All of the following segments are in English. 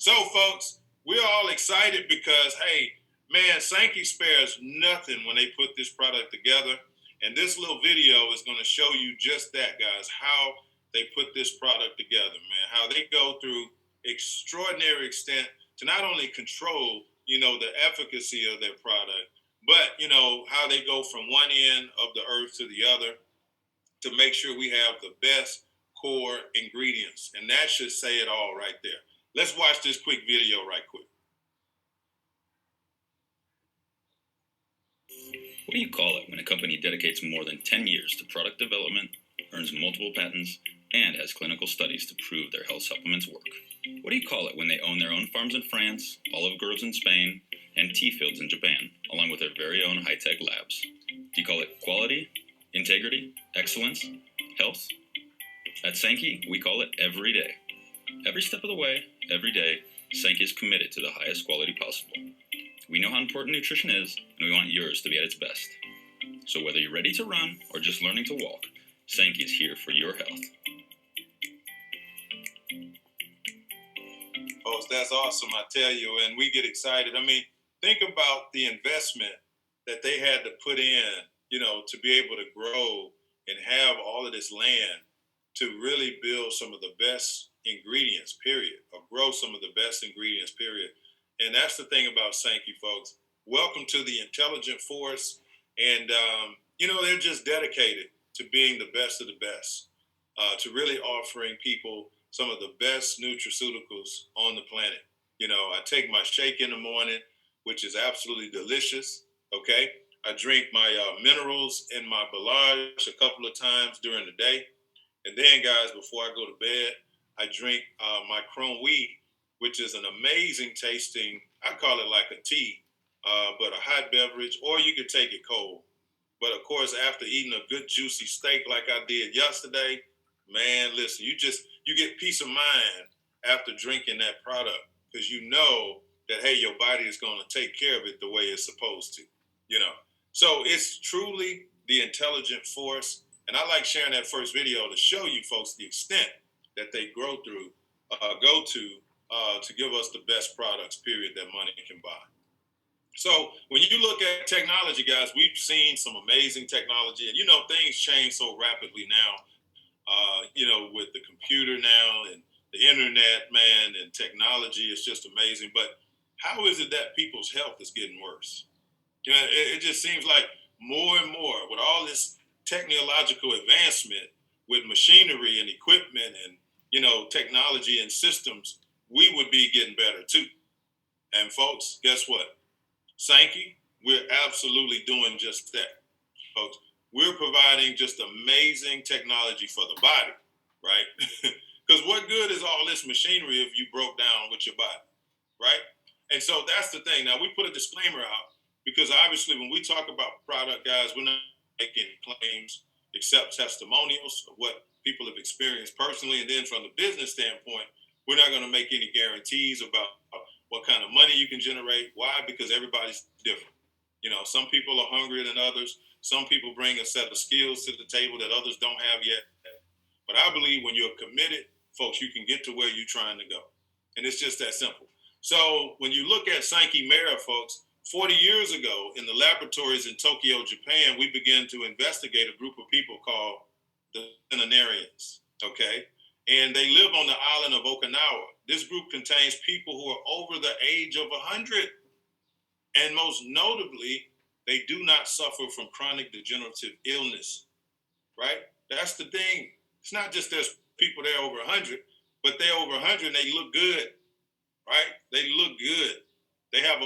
So, folks, we're all excited because, hey, man, Sankey spares nothing when they put this product together. And this little video is going to show you just that, guys, how they put this product together, man, how they go through extraordinary extent to not only control, the efficacy of their product, but, how they go from one end of the earth to the other to make sure we have the best core ingredients. And that should say it all right there. Let's watch this quick video right quick. What do you call it when a company dedicates more than 10 years to product development, earns multiple patents, and has clinical studies to prove their health supplements work? What do you call it when they own their own farms in France, olive groves in Spain, and tea fields in Japan, along with their very own high-tech labs? Do you call it quality, integrity, excellence, health? At Sanki, we call it every day. Every step of the way, every day, Sanki is committed to the highest quality possible. We know how important nutrition is, and we want yours to be at its best. So whether you're ready to run or just learning to walk, Sanki is here for your health. Folks, that's awesome, I tell you, and we get excited. I mean, think about the investment that they had to put in, to be able to grow and have all of this land to really build some of the best ingredients, period, or grow some of the best ingredients, period. And that's the thing about Sankey, folks. Welcome to the intelligent force. And, they're just dedicated to being the best of the best, to really offering people some of the best nutraceuticals on the planet. I take my shake in the morning, which is absolutely delicious. Okay. I drink my minerals in my Belage a couple of times during the day. And then, guys, before I go to bed, I drink my Chrome Wheat, which is an amazing tasting, I call it like a tea, but a hot beverage, or you could take it cold. But of course, after eating a good juicy steak like I did yesterday, man, listen, you get peace of mind after drinking that product because you know that, hey, your body is going to take care of it the way it's supposed to, So it's truly the intelligent force. And I like sharing that first video to show you folks the extent that they go to give us the best products, period, that money can buy. So when you look at technology, guys, we've seen some amazing technology. And, things change so rapidly now, with the computer now and the internet, man, and technology is just amazing. But how is it that people's health is getting worse? It just seems like more and more with all this technological advancement with machinery and equipment and, technology and systems, we would be getting better too. And folks, guess what? Sankey, we're absolutely doing just that, folks. We're providing just amazing technology for the body, right? Because what good is all this machinery if you broke down with your body, right? And so that's the thing. Now, we put a disclaimer out because obviously when we talk about product, guys, we're not making claims except testimonials of what people have experienced personally. And then from the business standpoint, we're not going to make any guarantees about what kind of money you can generate. Why? Because everybody's different. Some people are hungrier than others. Some people bring a set of skills to the table that others don't have yet. But I believe when you're committed, folks, you can get to where you're trying to go. And it's just that simple. So when you look at Sankey Mera, folks, 40 years ago in the laboratories in Tokyo, Japan, we began to investigate a group of people called the centenarians, okay? And they live on the island of Okinawa. This group contains people who are over the age of 100. And most notably, they do not suffer from chronic degenerative illness, right? That's the thing. It's not just there's people there over 100, but they're over 100 and they look good, right? They look good. They have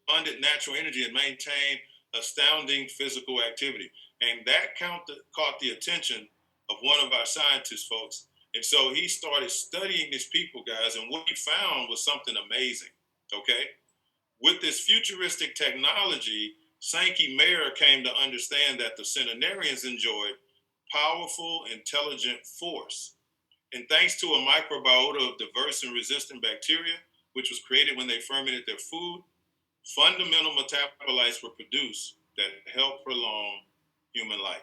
abundant natural energy and maintain astounding physical activity. And that caught the attention of one of our scientists, folks. And so he started studying these people, guys, and what he found was something amazing, okay? With this futuristic technology, Sankey Mera came to understand that the centenarians enjoyed powerful, intelligent force. And thanks to a microbiota of diverse and resistant bacteria, which was created when they fermented their food, fundamental metabolites were produced that help prolong human life.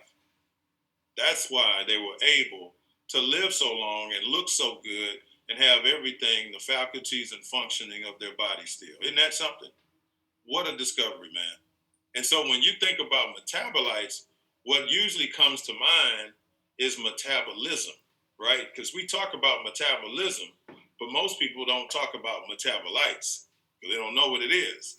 That's why they were able to live so long and look so good and have everything, the faculties and functioning of their body still. Isn't that something? What a discovery, man. And so when you think about metabolites, what usually comes to mind is metabolism, right? Because we talk about metabolism, but most people don't talk about metabolites because they don't know what it is.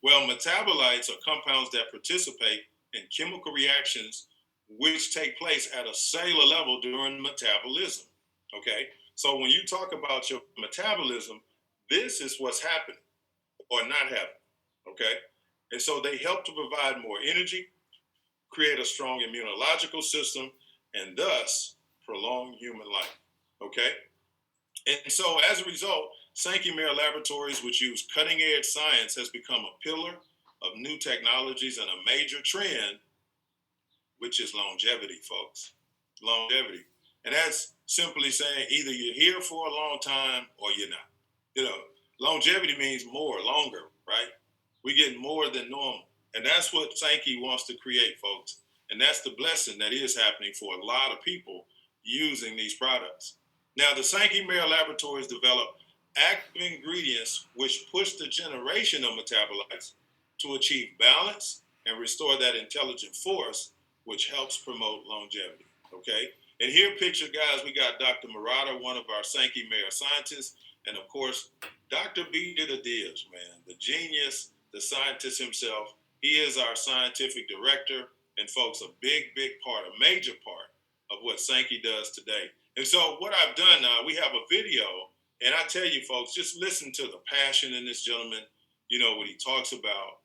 Well, metabolites are compounds that participate in chemical reactions which take place at a cellular level during metabolism. Okay, so when you talk about your metabolism, this is what's happening or not happening. Okay, and so they help to provide more energy, create a strong immunological system, and thus prolong human life. Okay, and so as a result, Sankey Laboratories, which use cutting edge science, has become a pillar of new technologies and a major trend, which is longevity, folks. Longevity. And that's simply saying either you're here for a long time or you're not. You know, longevity means more, longer, right? We get more than normal. And that's what Sankey wants to create, folks. And that's the blessing that is happening for a lot of people using these products. Now, the Sankey Laboratories develop active ingredients which push the generation of metabolites to achieve balance and restore that intelligent force, which helps promote longevity. Okay. And here, picture, guys, we got Dr. Murata, one of our Sankey Mayor scientists, and of course, Dr. B. Diaz, man, the genius, the scientist himself. He is our scientific director, and folks, a big, big part, a major part of what Sankey does today. And so, what I've done now, we have a video, and I tell you, folks, just listen to the passion in this gentleman. You know what he talks about.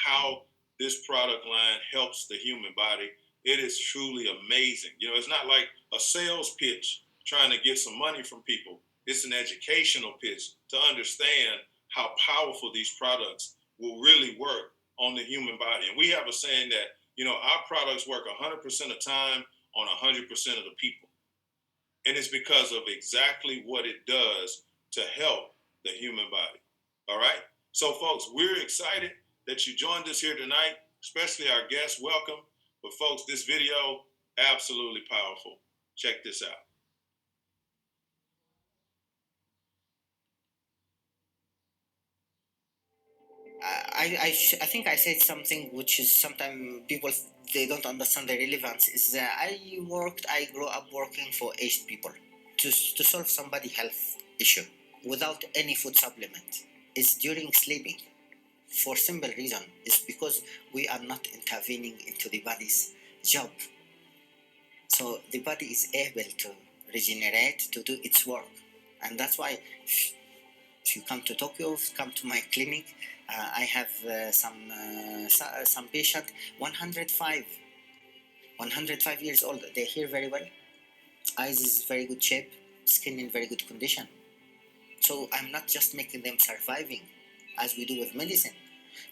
How this product line helps the human body. It is truly amazing. You know, it's not like a sales pitch trying to get some money from people. It's an educational pitch to understand how powerful these products will really work on the human body. And we have a saying that, our products work 100% of the time on 100% of the people. And it's because of exactly what it does to help the human body. All right? So, folks, we're excited that you joined us here tonight, especially our guests. Welcome. But, folks, this video, absolutely powerful. Check this out. I think I said something which is sometimes people they don't understand the relevance. Is that I grew up working for aged people to solve somebody health issue without any food supplement. It's during sleeping. For simple reason, it's because we are not intervening into the body's job. So the body is able to regenerate to do its work, and that's why if you come to Tokyo, come to my clinic, I have some patient 105 years old. They hear very well, eyes is very good shape, skin in very good condition. So I'm not just making them surviving as we do with medicine.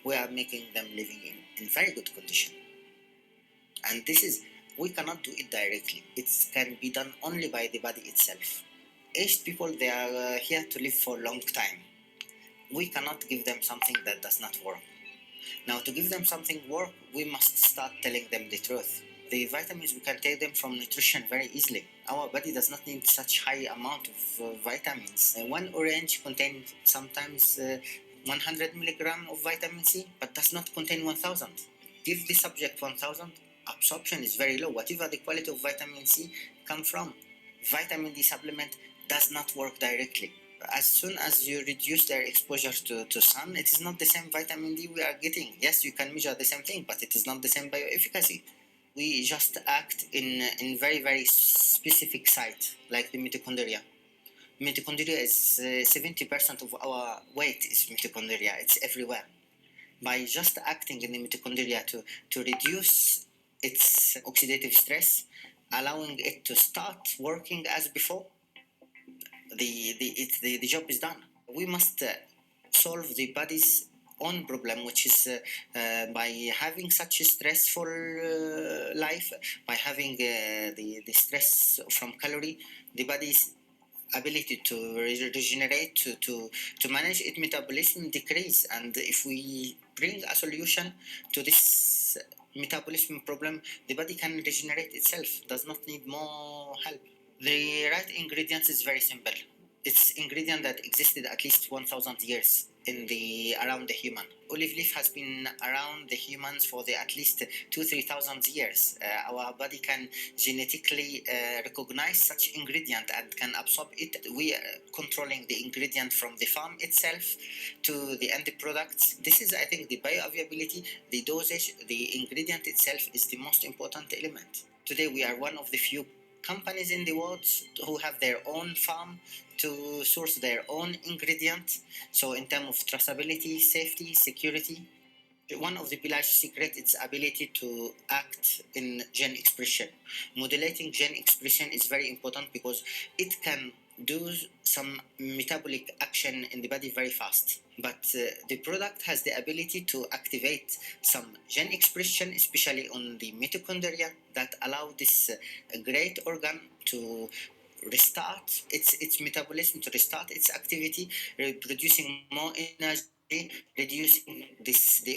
We are making them living in very good condition. And we cannot do it directly. It can be done only by the body itself. Aged people, they are here to live for a long time. We cannot give them something that does not work. Now, to give them something work, we must start telling them the truth. The vitamins, we can take them from nutrition very easily. Our body does not need such high amount of vitamins. One orange contains sometimes 100 milligram of vitamin C, but does not contain 1000. Give the subject 1000, absorption is very low. Whatever the quality of vitamin C come from, vitamin D supplement does not work directly. As soon as you reduce their exposure to sun, it is not the same vitamin D we are getting. Yes, you can measure the same thing, but it is not the same bioefficacy. We just act in very, very specific site, like the mitochondria. Mitochondria is 70% of our weight is mitochondria. It's everywhere. By just acting in the mitochondria to reduce its oxidative stress, allowing it to start working as before, the job is done. We must solve the body's own problem, which is by having such a stressful life, by having the stress from calorie, the body's ability to regenerate, to manage its metabolism decrease. And if we bring a solution to this metabolism problem, the body can regenerate itself, does not need more help. The right ingredients is very simple. It's ingredient that existed at least 1,000 years around the human. Olive leaf has been around the humans for at least 2-3,000 years. Our body can genetically recognize such ingredient and can absorb it. We are controlling the ingredient from the farm itself to the end product. This is, I think, the bioavailability, the dosage, the ingredient itself is the most important element. Today we are one of the few companies in the world who have their own farm to source their own ingredient. So in terms of traceability, safety, security, one of the pillars secret its ability to act in gene expression. Modulating gene expression is very important because it can do some metabolic action in the body very fast. But the product has the ability to activate some gene expression, especially on the mitochondria, that allow this great organ to restart its metabolism, to restart its activity, producing more energy, reducing the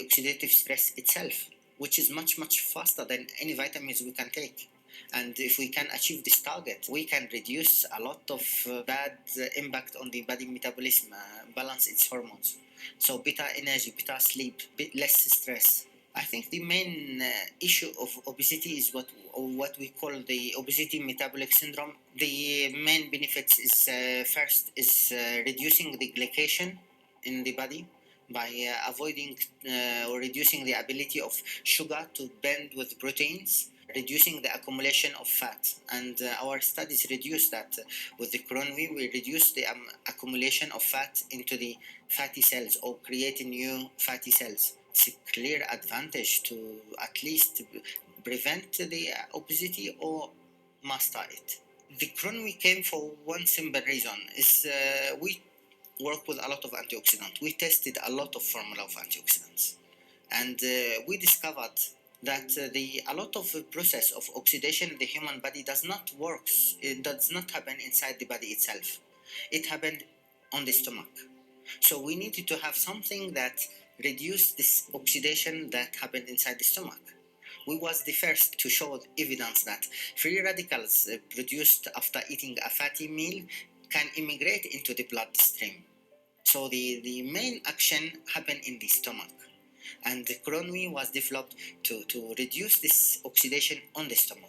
oxidative stress itself, which is much faster than any vitamins we can take. And if we can achieve this target, we can reduce a lot of bad impact on the body metabolism, balance its hormones. So better energy, better sleep, less stress. I think the main issue of obesity is what we call the obesity metabolic syndrome. The main benefits is first is reducing the glycation in the body by avoiding or reducing the ability of sugar to bend with proteins, reducing the accumulation of fat. And our studies reduce that. With the Crohn's, we reduce the accumulation of fat into the fatty cells or creating new fatty cells. It's a clear advantage to at least prevent the obesity or master it. The Crohn's came for one simple reason: is we work with a lot of antioxidants. We tested a lot of formula of antioxidants, and we discovered that a lot of the process of oxidation in the human body does not work. It does not happen inside the body itself. It happened on the stomach. So we needed to have something that reduced this oxidation that happened inside the stomach. We was the first to show evidence that free radicals produced after eating a fatty meal can immigrate into the bloodstream. So the main action happened in the stomach. And the Crohn's was developed to reduce this oxidation on the stomach.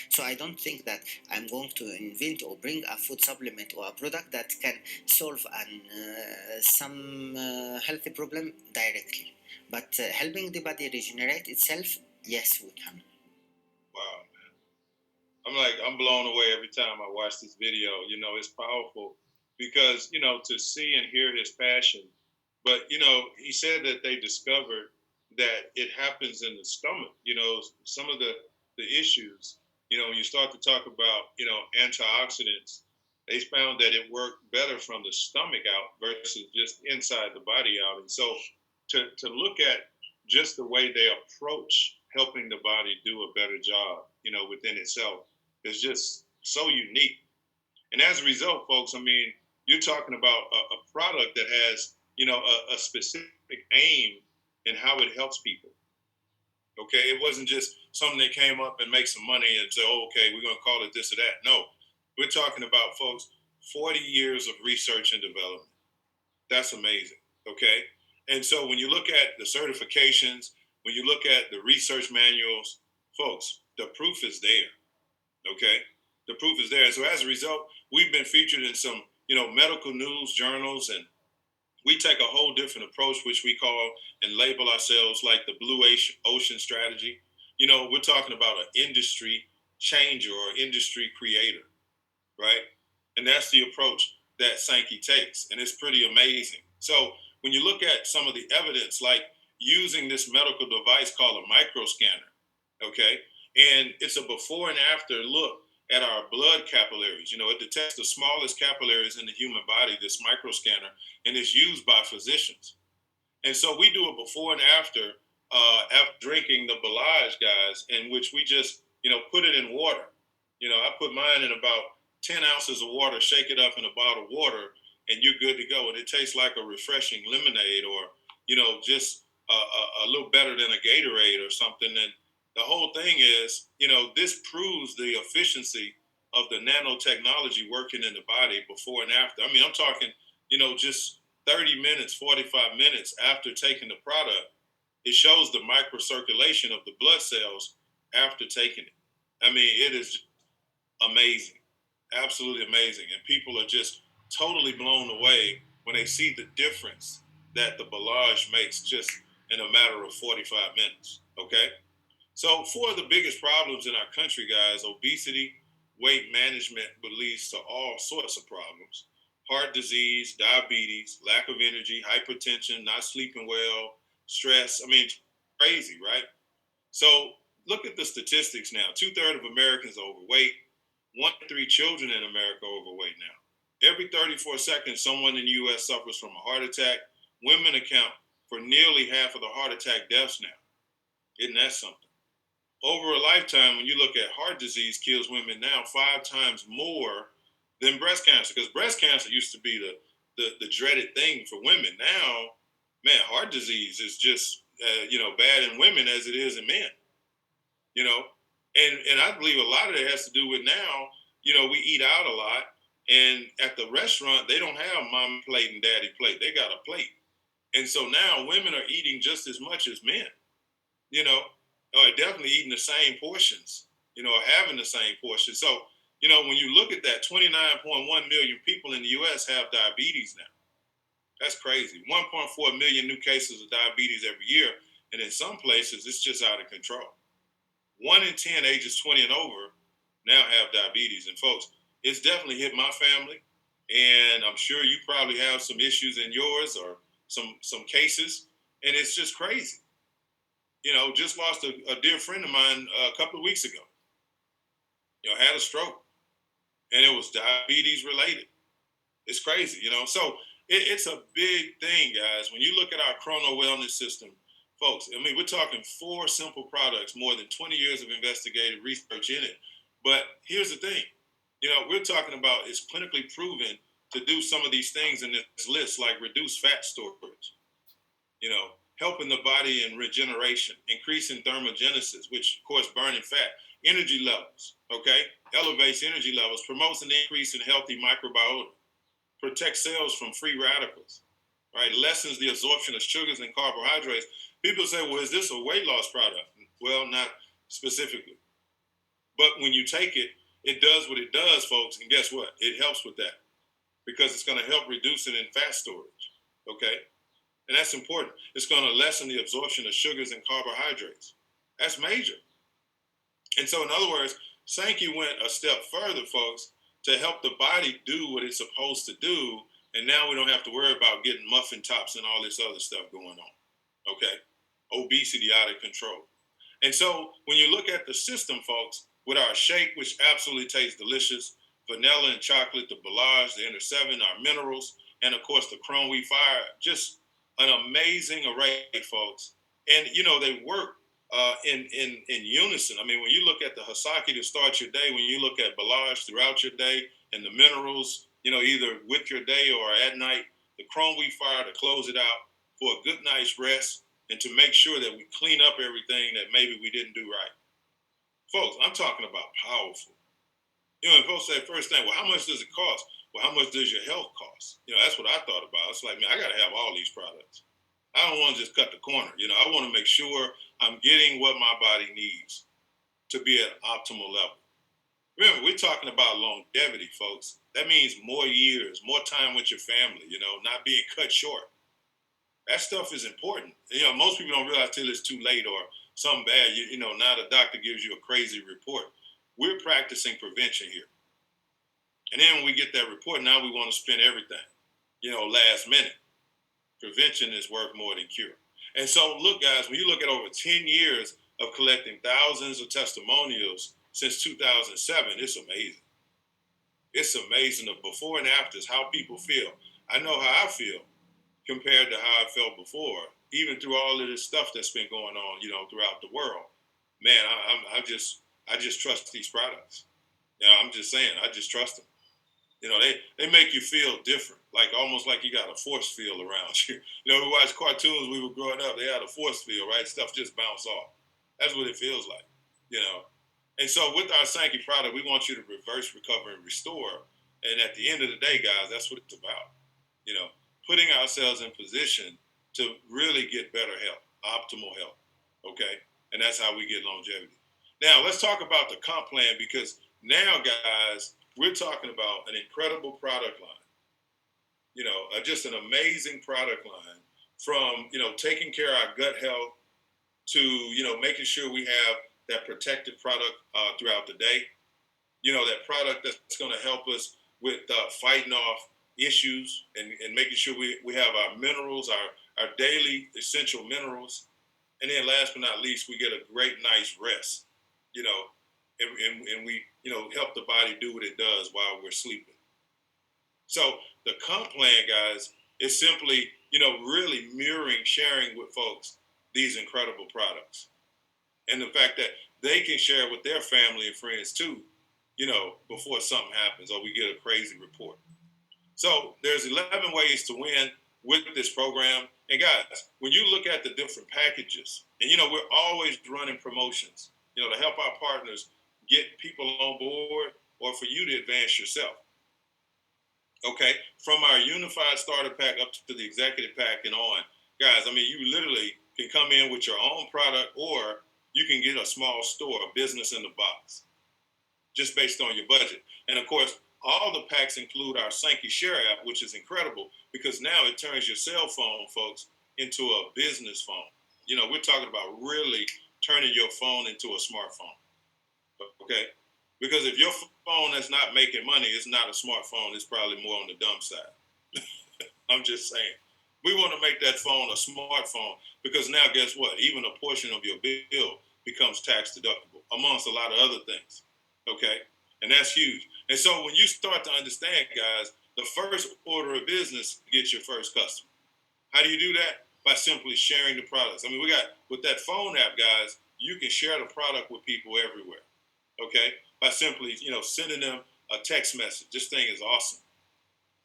So I don't think that I'm going to invent or bring a food supplement or a product that can solve some healthy problem directly. But helping the body regenerate itself, yes, we can. Wow, man. I'm blown away every time I watch this video. It's powerful because, to see and hear his passion. But, he said that they discovered that it happens in the stomach. Some of the issues, when you start to talk about, antioxidants, they found that it worked better from the stomach out versus just inside the body out. And so to look at just the way they approach helping the body do a better job, within itself is just so unique. And as a result, folks, you're talking about a product that has, a specific aim in how it helps people. Okay, it wasn't just something that came up and make some money and say, oh, okay, we're going to call it this or that. No, we're talking about, folks, 40 years of research and development. That's amazing. Okay, and so when you look at the certifications, when you look at the research manuals, folks, the proof is there. Okay, the proof is there. And so as a result, we've been featured in some, medical news journals, and we take a whole different approach, which we call and label ourselves like the blue ocean strategy. We're talking about an industry changer or industry creator, right? And that's the approach that Sanki takes, and it's pretty amazing. So when you look at some of the evidence, like using this medical device called a micro scanner, okay, and it's a before and after look at our blood capillaries. It detects the smallest capillaries in the human body, this micro scanner, and it's used by physicians. And so we do a before and after drinking the Balage, guys, in which we just, put it in water. I put mine in about 10 ounces of water, shake it up in a bottle of water, and you're good to go. And it tastes like a refreshing lemonade or, just a little better than a Gatorade or something. And the whole thing is, this proves the efficiency of the nanotechnology working in the body before and after. I mean, I'm talking, just 30 minutes, 45 minutes after taking the product, it shows the microcirculation of the blood cells after taking it. I mean, it is amazing, absolutely amazing. And people are just totally blown away when they see the difference that the Balage makes just in a matter of 45 minutes. Okay. So, four of the biggest problems in our country, guys: obesity, weight management, but leads to all sorts of problems: heart disease, diabetes, lack of energy, hypertension, not sleeping well, stress. I mean, crazy, right? So, look at the statistics now. Two-thirds of Americans are overweight. 1 in 3 children in America are overweight now. Every 34 seconds, someone in the U.S. suffers from a heart attack. Women account for nearly half of the heart attack deaths now. Isn't that something? Over a lifetime, when you look at heart disease, kills women now 5 times more than breast cancer, because breast cancer used to be the dreaded thing for women. Now, man, heart disease is just bad in women as it is in men. You know, and I believe a lot of it has to do with now. We eat out a lot, and at the restaurant they don't have mom plate and daddy plate. They got a plate, and so now women are eating just as much as men. You know, or definitely eating the same portions, or having the same portions. So, when you look at that, 29.1 million people in the U.S. have diabetes now. That's crazy. 1.4 million new cases of diabetes every year. And in some places, it's just out of control. 1 in 10 ages 20 and over now have diabetes. And folks, it's definitely hit my family. And I'm sure you probably have some issues in yours or some cases. And it's just crazy. Just lost a dear friend of mine a couple of weeks ago. Had a stroke, and it was diabetes related. It's crazy, So it's a big thing, guys. When you look at our chrono wellness system, folks, I mean, we're talking 4 simple products, more than 20 years of investigative research in it. But here's the thing, we're talking about it's clinically proven to do some of these things in this list, like reduce fat storage, helping the body in regeneration, increasing thermogenesis, which of course burning fat, energy levels, okay, elevates energy levels, promotes an increase in healthy microbiota, protects cells from free radicals, right, lessens the absorption of sugars and carbohydrates. People say, well, is this a weight loss product? Well, not specifically. But when you take it, it does what it does, folks, and guess what? It helps with that because it's going to help reduce it in fat storage, okay? And that's important. It's going to lessen the absorption of sugars and carbohydrates. That's major. And so, in other words, Sanki went a step further, folks, to help the body do what it's supposed to do. And now we don't have to worry about getting muffin tops and all this other stuff going on. Okay? Obesity out of control. And so, when you look at the system, folks, with our shake, which absolutely tastes delicious, vanilla and chocolate, the Balage, the Inner 7, our minerals, and of course the Chrome Wheat Fire, just an amazing array, folks. And, they work in unison. I mean, when you look at the Hasaki to start your day, when you look at Balage throughout your day, and the minerals, either with your day or at night, the Chrome Wheat Fire to close it out for a good night's rest and to make sure that we clean up everything that maybe we didn't do right. Folks, I'm talking about powerful. And folks say first thing, well, how much does it cost? Well, how much does your health cost? That's what I thought about. It's like, man, I got to have all these products. I don't want to just cut the corner. I want to make sure I'm getting what my body needs to be at optimal level. Remember, we're talking about longevity, folks. That means more years, more time with your family, not being cut short. That stuff is important. Most people don't realize till it's too late or something bad. Now the doctor gives you a crazy report. We're practicing prevention here. And then when we get that report, now we want to spend everything, last minute. Prevention is worth more than cure. And so, look, guys, when you look at over 10 years of collecting thousands of testimonials since 2007, it's amazing. It's amazing the before and afters, how people feel. I know how I feel compared to how I felt before, even through all of this stuff that's been going on, throughout the world. Man, I just trust these products. I'm just saying, I just trust them. They make you feel different, like almost like you got a force field around you. We watched cartoons, we were growing up, they had a force field, right? Stuff just bounce off. That's what it feels like, And so with our Sanki product, we want you to reverse, recover, and restore. And at the end of the day, guys, that's what it's about. You know, putting ourselves in position to really get better health, optimal health. Okay. And that's how we get longevity. Now, let's talk about the comp plan, because now, guys, we're talking about an incredible product line. Just an amazing product line, from, taking care of our gut health to, making sure we have that protective product throughout the day. That product that's going to help us with fighting off issues, and making sure we have our minerals, our daily essential minerals. And then last but not least, we get a great, nice rest, you know, and we, help the body do what it does while we're sleeping. So the comp plan, guys, is simply, really mirroring, sharing with folks these incredible products. And the fact that they can share with their family and friends too, before something happens or we get a crazy report. So there's 11 ways to win with this program. And guys, when you look at the different packages, and we're always running promotions, to help our partners get people on board, or for you to advance yourself. Okay, from our unified starter pack up to the executive pack and on, guys, you literally can come in with your own product, or you can get a small store, a business in the box, just based on your budget. And of course, all the packs include our Sanki Share app, which is incredible because now it turns your cell phone, folks, into a business phone. We're talking about really turning your phone into a smartphone. Okay? Because if your phone is not making money, it's not a smartphone. It's probably more on the dumb side. I'm just saying. We want to make that phone a smartphone, because now, guess what? Even a portion of your bill becomes tax deductible, amongst a lot of other things. Okay? And that's huge. And so when you start to understand, guys, the first order of business, get your first customer. How do you do that? By simply sharing the products. We got, with that phone app, guys, you can share the product with people everywhere. Okay? By simply, sending them a text message. This thing is awesome.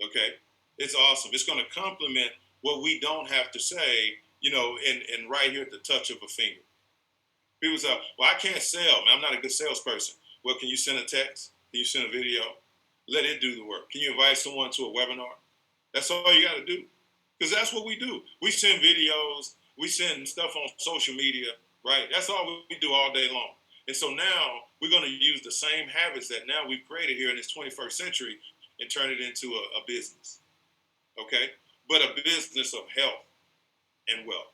Okay? It's awesome. It's going to complement what we don't have to say, and right here at the touch of a finger. People say, well, I can't sell, man. I'm not a good salesperson. Well, can you send a text? Can you send a video? Let it do the work. Can you invite someone to a webinar? That's all you got to do. Because that's what we do. We send videos. We send stuff on social media, right? That's all we do all day long. And so now we're going to use the same habits that now we've created here in this 21st century and turn it into a business, okay? But a business of health and wealth.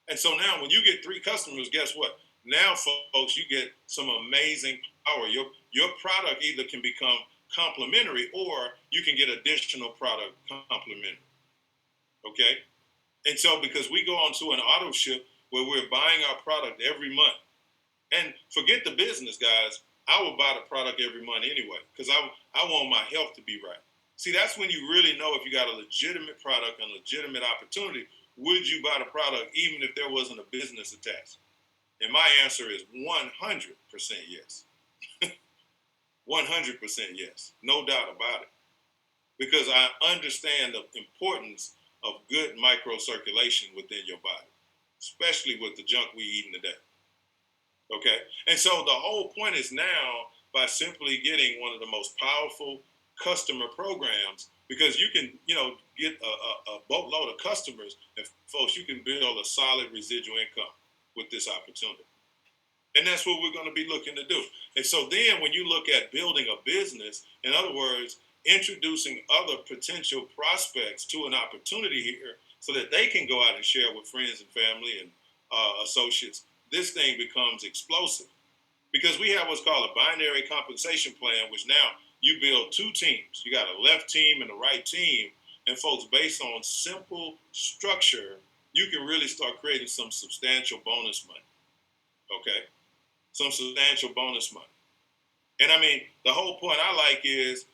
And so now when you get 3 customers, guess what? Now, folks, you get some amazing power. Your product either can become complementary, or you can get additional product complementary, okay? And so because we go onto an auto ship where we're buying our product every month, and forget the business, guys, I will buy the product every month anyway, because I want my health to be right. See, that's when you really know if you got a legitimate product and legitimate opportunity. Would you buy the product even if there wasn't a business attached? And my answer is 100% yes. 100% yes. No doubt about it. Because I understand the importance of good microcirculation within your body, especially with the junk we eating today. Okay? And so the whole point is now, by simply getting one of the most powerful customer programs, because you can, get a boatload of customers, and folks, you can build a solid residual income with this opportunity. And that's what we're going to be looking to do. And so then when you look at building a business, in other words, introducing other potential prospects to an opportunity here so that they can go out and share with friends and family and associates, this thing becomes explosive. Because we have what's called a binary compensation plan, which now you build 2 teams. You got a left team and a right team. And folks, based on simple structure, you can really start creating some substantial bonus money. Okay? Some substantial bonus money. And the whole point I like is,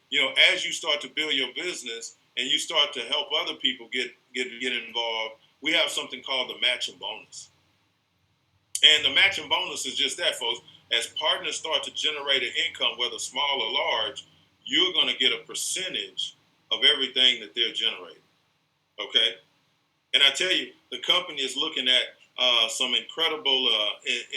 as you start to build your business and you start to help other people get involved, we have something called the matching bonus. And the matching bonus is just that, folks. As partners start to generate an income, whether small or large, you're going to get a percentage of everything that they're generating. Okay? And I tell you, the company is looking at some incredible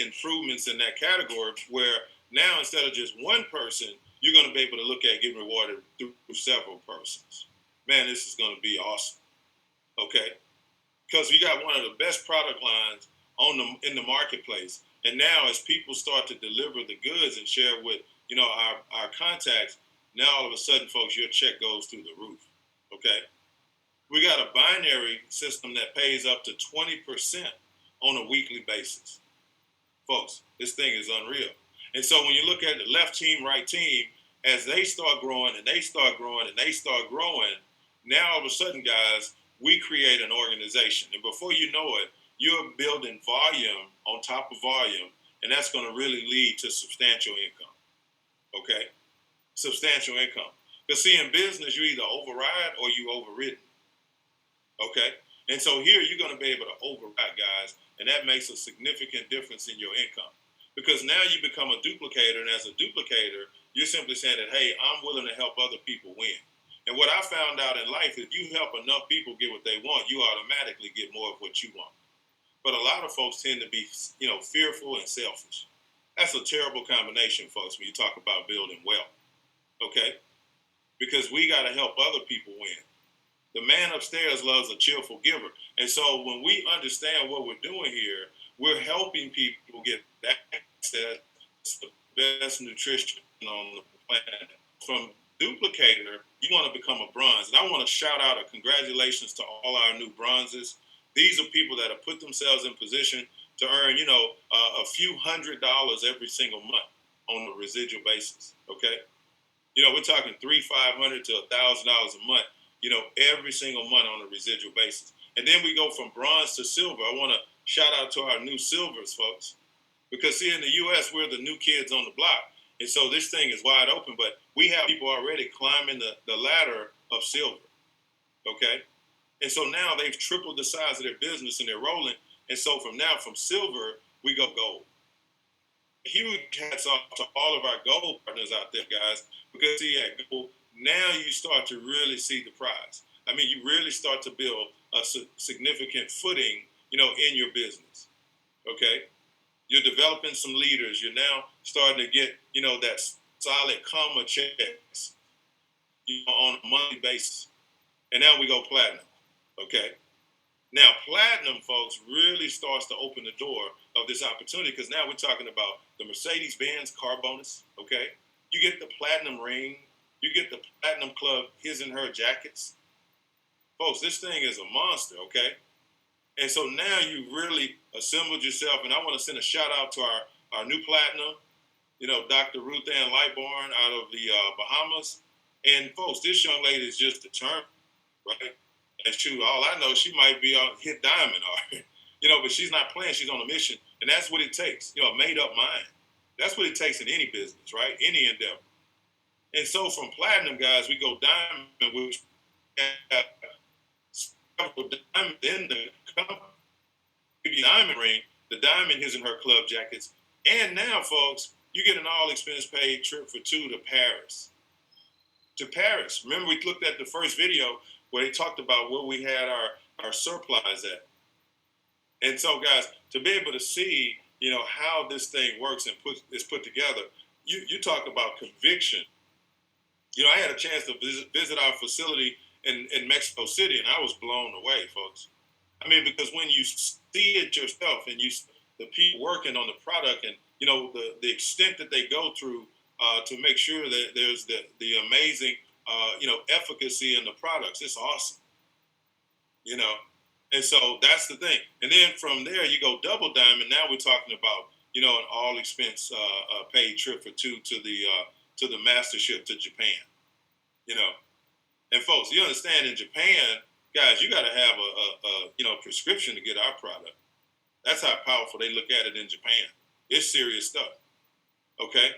improvements in that category, where Now, instead of just one person, you're going to be able to look at getting rewarded through several persons. Man, this is going to be awesome. Okay, because you got one of the best product lines in the marketplace, and now as people start to deliver the goods and share with our contacts, now all of a sudden, folks, your check goes through the roof. Okay, we got a binary system that pays up to 20% on a weekly basis. Folks, this thing is unreal. And so when you look at the left team, right team, as they start growing and they start growing and they start growing, now all of a sudden, guys, we create an organization. And before you know it, you're building volume on top of volume, and that's going to really lead to substantial income. Okay? Substantial income. Because see, in business, you either override or you overridden. Okay? And so here you're going to be able to override, guys, and that makes a significant difference in your income. Because now you become a duplicator, and as a duplicator, you're simply saying that, hey, I'm willing to help other people win. And what I found out in life, if you help enough people get what they want, you automatically get more of what you want. But a lot of folks tend to be, fearful and selfish. That's a terrible combination, folks, when you talk about building wealth. Okay? Because we got to help other people win. The man upstairs loves a cheerful giver. And so when we understand what we're doing here, we're helping people get access to the best nutrition on the planet. From duplicator, you want to become a bronze. And I want to shout out a congratulations to all our new bronzes. These are people that have put themselves in position to earn, a few $100s every single month on a residual basis. Okay? We're talking $300, $500 to $1,000 a month, every single month on a residual basis. And then we go from bronze to silver. I want to shout out to our new silvers, folks. Because see, in the U.S., we're the new kids on the block. And so this thing is wide open, but we have people already climbing the ladder of silver. Okay? And so now they've tripled the size of their business and they're rolling. And so from silver, we go gold. Huge hats off to all of our gold partners out there, guys, because see, at gold, now you start to really see the prize. I mean, you really start to build a significant footing, in your business. Okay? You're developing some leaders. You're now starting to get, that solid comma checks, on a monthly basis. And now we go platinum. Okay? Now, platinum, folks, really starts to open the door of this opportunity because now we're talking about the Mercedes-Benz car bonus, okay? You get the platinum ring. You get the platinum club, his and her jackets. Folks, this thing is a monster, okay? And so now you really assembled yourself, and I want to send a shout out to our new platinum, Dr. Ruth Ann Lightborn out of the Bahamas. And folks, this young lady is just determined, right? And shoot, all I know, she might be on hit diamond, but she's not playing. She's on a mission, and that's what it takes. A made-up mind. That's what it takes in any business, right? Any endeavor. And so from platinum, guys, we go diamond, which have several diamonds in the company. Give you diamond ring, the diamond his and her club jackets, and now, folks, you get an all-expense paid trip for 2 to Paris. To Paris. Remember, we looked at the first video where they talked about where we had our supplies at. And so, guys, to be able to see, how this thing works and is put together, you talk about conviction. I had a chance to visit our facility in Mexico City, and I was blown away, folks. I mean, because when you see it yourself and the people working on the product and, the extent that they go through to make sure that there's the amazing efficacy in the products. It's awesome, and so that's the thing. And then from there, you go double diamond. Now we're talking about, an all expense paid trip for 2 to the mastership to Japan, and folks, you understand in Japan, guys, you got to have a prescription to get our product. That's how powerful they look at it in Japan. It's serious stuff. Okay.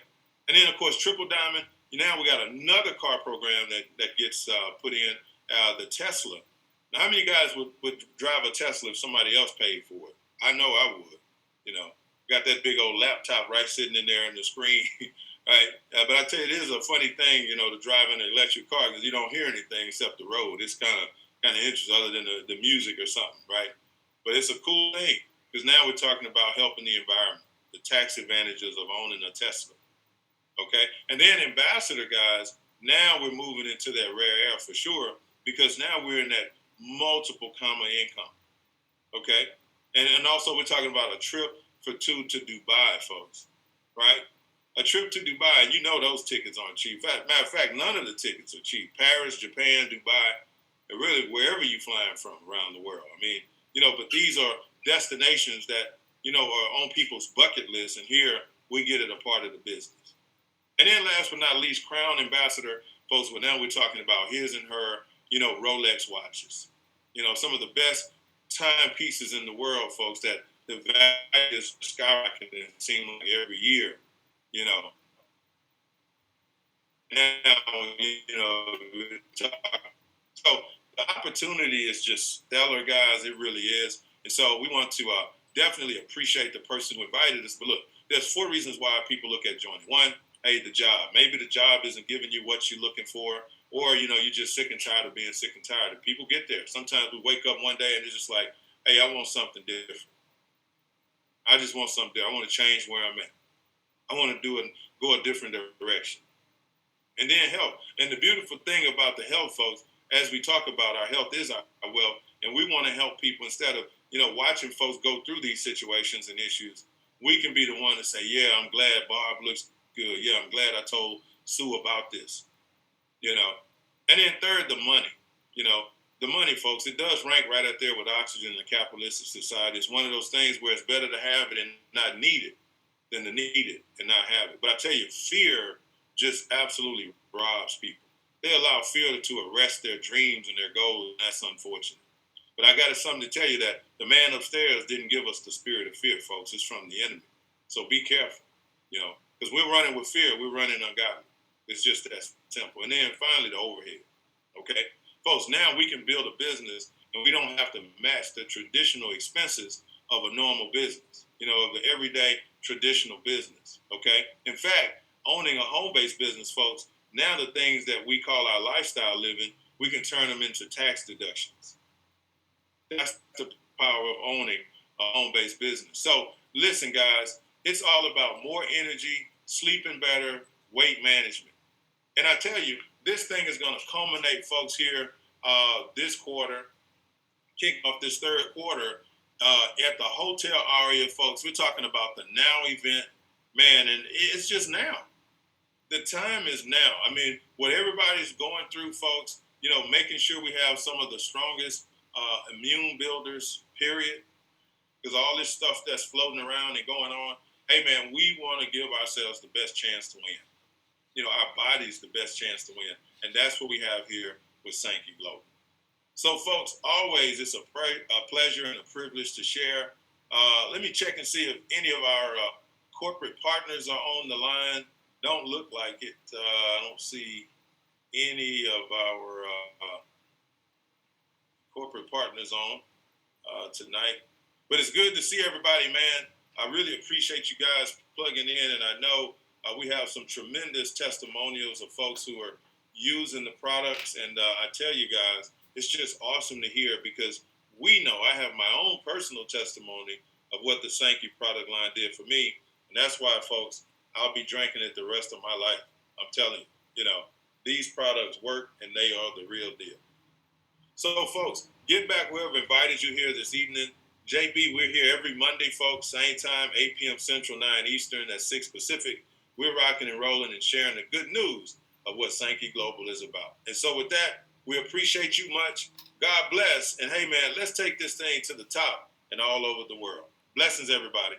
And then, of course, triple diamond. Now we got another car program that gets put in, the Tesla. Now, how many guys would drive a Tesla if somebody else paid for it? I know I would. Got that big old laptop right sitting in there on the screen, right? But I tell you, it is a funny thing, to drive in an electric car because you don't hear anything except the road. It's kind of interesting, other than the music or something, right? But it's a cool thing because now we're talking about helping the environment, the tax advantages of owning a Tesla. Okay, and then ambassador guys, now we're moving into that rare air for sure, because now we're in that multiple comma income. Okay, and also we're talking about a trip for two to Dubai, folks, right? A trip to Dubai, and you know those tickets aren't cheap. Matter of fact, none of the tickets are cheap. Paris, Japan, Dubai, and really wherever you're flying from around the world. I mean, but these are destinations that, are on people's bucket list, and here we get it a part of the business. And then last but not least, Crown Ambassador, folks, well, now we're talking about his and her, Rolex watches. Some of the best timepieces in the world, folks, that the value is skyrocketing, it seems like every year, Now, so the opportunity is just stellar, guys. It really is. And so we want to definitely appreciate the person who invited us. But look, there's 4 reasons why people look at joining. 1, hey, the job. Maybe the job isn't giving you what you're looking for, or, you're just sick and tired of being sick and tired. And people get there. Sometimes we wake up one day and it's just like, hey, I want something different. I just want something different. I want to change where I'm at. I want to go a different direction. And then health. And the beautiful thing about the health, folks, as we talk about, our health is our wealth, and we want to help people instead of, watching folks go through these situations and issues. We can be the one to say, yeah, I'm glad Bob looks good. Yeah, I'm glad I told Sue about this, And then third, the money. The money, folks, it does rank right up there with oxygen in the capitalistic society. It's one of those things where it's better to have it and not need it than to need it and not have it. But I tell you, fear just absolutely robs people. They allow fear to arrest their dreams and their goals, and that's unfortunate. But I got something to tell you that the man upstairs didn't give us the spirit of fear, folks. It's from the enemy. So be careful, because we're running with fear. We're running ungodly. It's just that simple. And then finally, the overhead, okay? Folks, now we can build a business, and we don't have to match the traditional expenses of a normal business, of the everyday traditional business, okay? In fact, owning a home-based business, folks, now the things that we call our lifestyle living, we can turn them into tax deductions. That's the power of owning a home-based business. So listen, guys, it's all about more energy, sleeping better, weight management. And I tell you, this thing is going to culminate, folks, here this quarter, kick off this third quarter at the Hotel Aria, folks. We're talking about the Now event, man, and it's just now. The time is now. I mean, what everybody's going through, folks, making sure we have some of the strongest immune builders, period, because all this stuff that's floating around and going on, hey, man, we want to give ourselves the best chance to win. Our body's the best chance to win. And that's what we have here with Sanki Global. So, folks, always it's a pleasure and a privilege to share. Let me check and see if any of our corporate partners are on the line. Don't look like it. I don't see any of our corporate partners on tonight. But it's good to see everybody, man. I really appreciate you guys plugging in, and I know we have some tremendous testimonials of folks who are using the products, and I tell you guys, it's just awesome to hear, because we know I have my own personal testimony of what the Sanki product line did for me, and that's why, folks, I'll be drinking it the rest of my life. I'm telling you, these products work, and they are the real deal. So, folks, get back wherever invited you here this evening. JB, we're here every Monday, folks, same time, 8 p.m. Central, 9 Eastern, that's 6 Pacific. We're rocking and rolling and sharing the good news of what Sanki Global is about. And so with that, we appreciate you much. God bless. And hey, man, let's take this thing to the top and all over the world. Blessings, everybody.